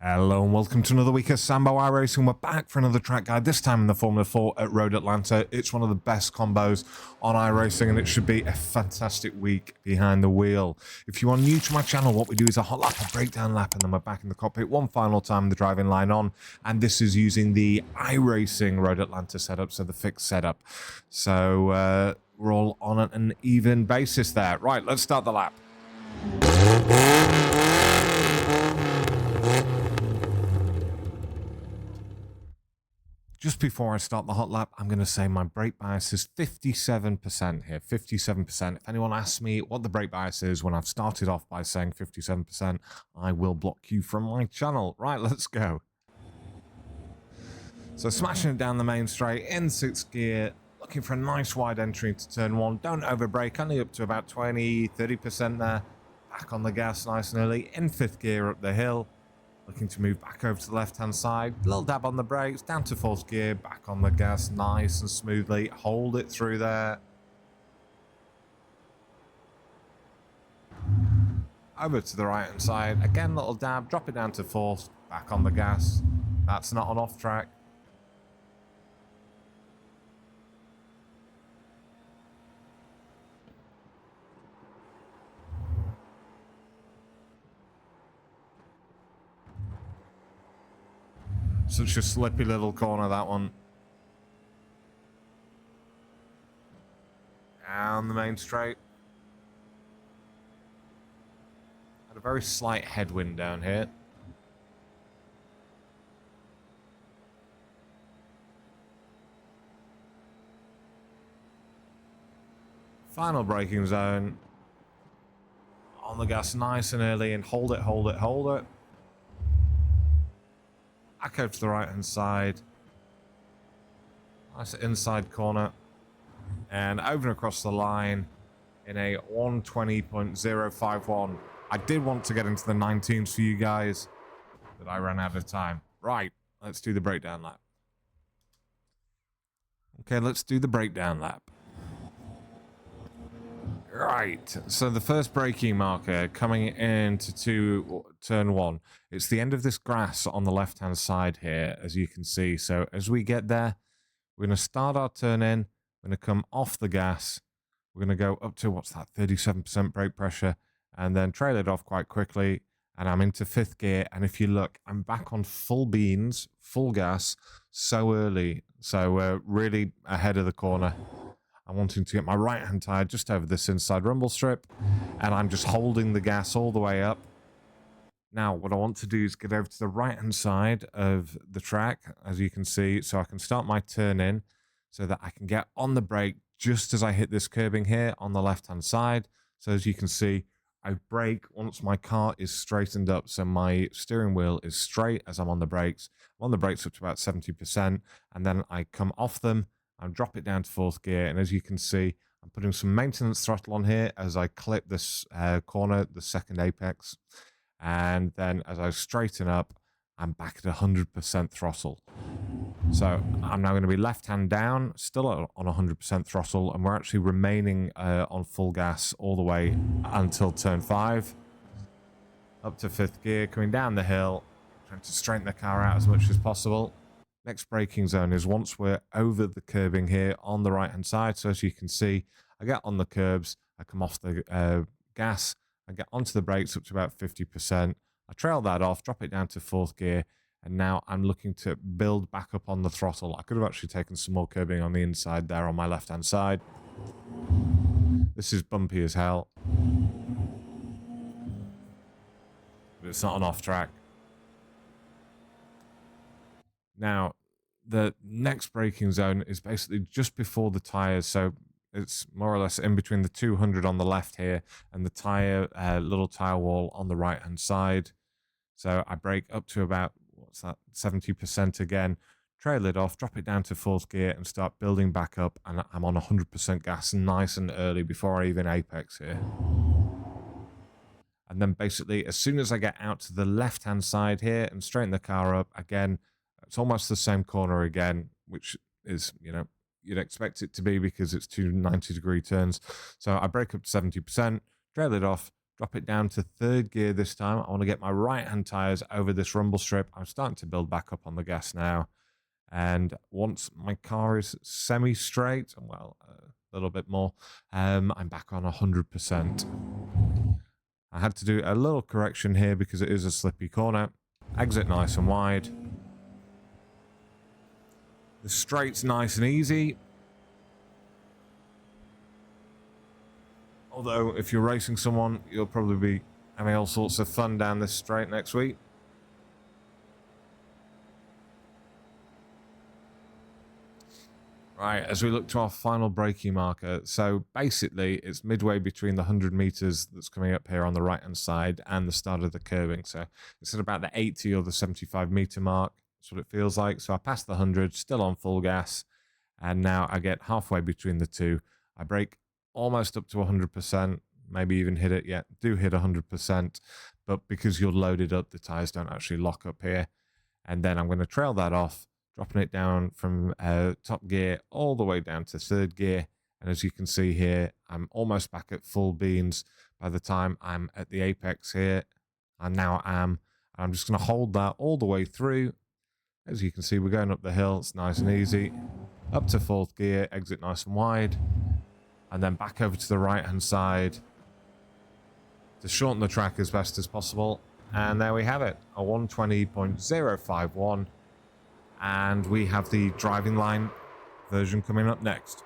Hello and welcome to another week of Sambo iRacing. We're back for another track guide, this time in the Formula 4 at Road Atlanta. It's one of the best combos on iRacing and it should be a fantastic week behind the wheel. If you are new to my channel, what we do is a hot lap, a breakdown lap, and then we're back in the cockpit one final time, the driving line on. And this is using the iRacing Road Atlanta setup, so the fixed setup. So we're all on an even basis there. Right, let's start the lap. Just before I start the hot lap, I'm going to say my brake bias is 57% here, 57%. If anyone asks me what the brake bias is when I've started off by saying 57%, I will block you from my channel. Right, let's go. So smashing it down the main straight in 6th gear, looking for a nice wide entry into turn 1. Don't overbrake, only up to about 20, 30% there. Back on the gas nice and early, in 5th gear up the hill. Looking to move back over to the left-hand side. Little dab on the brakes, down to 4th gear, back on the gas, nice and smoothly. Hold it through there. Over to the right-hand side. Again, little dab, drop it down to 4th, back on the gas. That's not an off-track. Such a slippy little corner, that one. Down the main straight. Had a very slight headwind down here. Final braking zone. On the gas nice and early and hold it, hold it, hold it. Back over to the right-hand side. Nice inside corner. And over and across the line in a 120.051. I did want to get into the 19s for you guys, but I ran out of time. Right, let's do the breakdown lap. Okay, let's do the breakdown lap. Right, so the first braking marker coming into turn 1. It's the end of this grass on the left-hand side here, as you can see. So as we get there, we're going to start our turn in. We're going to come off the gas. We're going to go up to, what's that, 37% brake pressure, and then trail it off quite quickly. And I'm into 5th gear. And if you look, I'm back on full beans, full gas, so early. So we're really ahead of the corner. I'm wanting to get my right-hand tyre just over this inside rumble strip, and I'm just holding the gas all the way up. Now, what I want to do is get over to the right-hand side of the track, as you can see, so I can start my turn in, so that I can get on the brake just as I hit this curbing here on the left-hand side. So as you can see, I brake once my car is straightened up, so my steering wheel is straight as I'm on the brakes. I'm on the brakes up to about 70%, and then I come off them, I'll drop it down to 4th gear, and as you can see, I'm putting some maintenance throttle on here as I clip this corner, the second apex, and then as I straighten up, I'm back at 100% throttle. So I'm now going to be left hand down, still on 100% throttle, and we're actually remaining on full gas all the way until turn 5. Up to 5th gear, coming down the hill, trying to straighten the car out as much as possible. Next braking zone is once we're over the curbing here on the right-hand side. So as you can see, I get on the curbs, I come off the gas, I get onto the brakes up to about 50%. I trail that off, drop it down to 4th gear, and now I'm looking to build back up on the throttle. I could have actually taken some more curbing on the inside there on my left-hand side. This is bumpy as hell. But it's not an off-track. Now, the next braking zone is basically just before the tyres, so it's more or less in between the 200 on the left here and the tyre, little tyre wall on the right-hand side. So I brake up to about, what's that, 70% again, trail it off, drop it down to 4th gear and start building back up, and I'm on 100% gas nice and early before I even apex here. And then basically, as soon as I get out to the left-hand side here and straighten the car up, again, it's almost the same corner again, which is, you know, you'd expect it to be because it's two 90-degree turns. So I brake up to 70%, trail it off, Drop it down to third gear this time. I want to get my right-hand tyres over this rumble strip. I'm starting to build back up on the gas now. And once my car is semi-straight, well, a little bit more, I'm back on 100%. I had to do a little correction here because it is a slippy corner. Exit nice and wide. The straight's nice and easy. Although, if you're racing someone, you'll probably be having all sorts of fun down this straight next week. Right, as we look to our final braking marker, so basically it's midway between the 100 meters that's coming up here on the right-hand side and the start of the curving. So it's at about the 80 or the 75 meter mark. That's what it feels like. So I passed the 100, still on full gas, and now I get halfway between the two. I brake almost up to 100%, maybe even hit it. Yeah, do hit 100%, but because you're loaded up, the tires don't actually lock up here. And then I'm going to trail that off, dropping it down from top gear all the way down to third gear. And as you can see here, I'm almost back at full beans by the time I'm at the apex here. I now am. I'm just going to hold that all the way through. As you can see, we're going up the hill. It's nice and easy. Up to fourth gear, exit nice and wide. And then back over to the right-hand side to shorten the track as best as possible. And there we have it, a 120.051. And we have the driving line version coming up next.